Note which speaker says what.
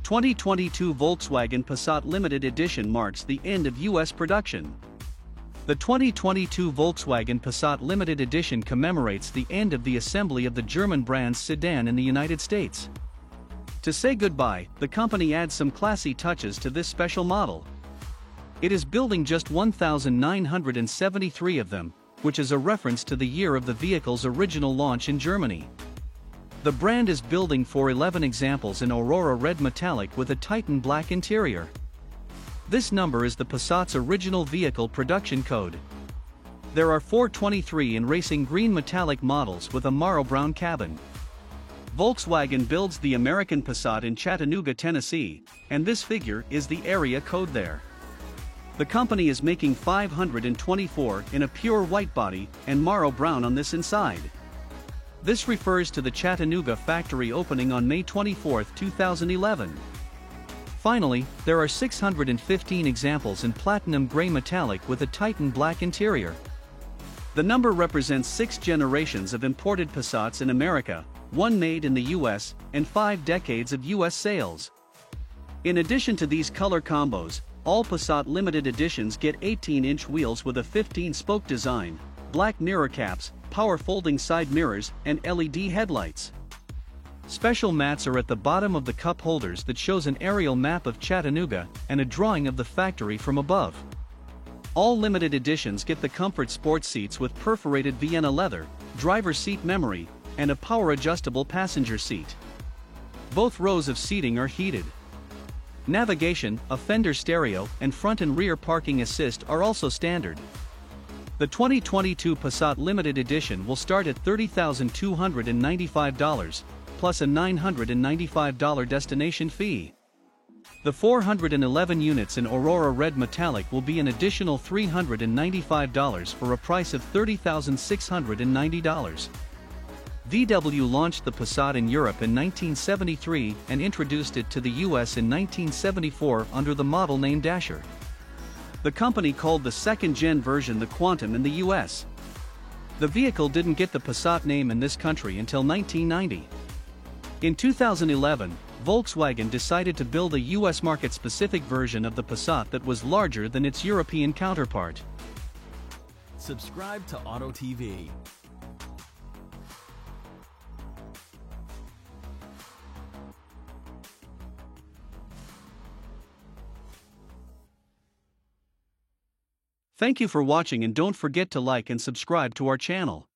Speaker 1: 2022 Volkswagen Passat Limited Edition marks the end of U.S. production. The 2022 Volkswagen Passat Limited Edition commemorates the end of the assembly of the German brand's sedan in the United States. To say goodbye, the company adds some classy touches to this special model. It is building just 1,973 of them, which is a reference to the year of the vehicle's original launch in Germany. The brand is building for 11 examples in Aurora Red Metallic with a Titan Black interior. This number is the Passat's original vehicle production code. There are 423 in Racing Green Metallic models with a Morrow Brown cabin. Volkswagen builds the American Passat in Chattanooga, Tennessee, and this figure is the area code there. The company is making 524 in a pure white body and Morrow Brown on this inside. This refers to the Chattanooga factory opening on May 24, 2011. Finally, there are 615 examples in Platinum Gray Metallic with a Titan Black interior. The number represents 6 generations of imported Passats in America, 1 made in the US, and 5 decades of US sales. In addition to these color combos, all Passat limited editions get 18-inch wheels with a 15-spoke design, black mirror caps, power folding side mirrors, and LED headlights. Special mats are at the bottom of the cup holders that shows an aerial map of Chattanooga and a drawing of the factory from above. All limited editions get the comfort sports seats with perforated Vienna leather, driver seat memory, and a power-adjustable passenger seat. Both rows of seating are heated. Navigation, a Fender stereo, and front and rear parking assist are also standard. The 2022 Passat Limited Edition will start at $30,295, plus a $995 destination fee. The 411 units in Aurora Red Metallic will be an additional $395 for a price of $30,690. VW launched the Passat in Europe in 1973 and introduced it to the US in 1974 under the model name Dasher. The company called the second-gen version the Quantum in the US. The vehicle didn't get the Passat name in this country until 1990. In 2011, Volkswagen decided to build a US market-specific version of the Passat that was larger than its European counterpart.
Speaker 2: Subscribe to Auto TV.
Speaker 1: Thank you for watching, and don't forget to like and subscribe to our channel.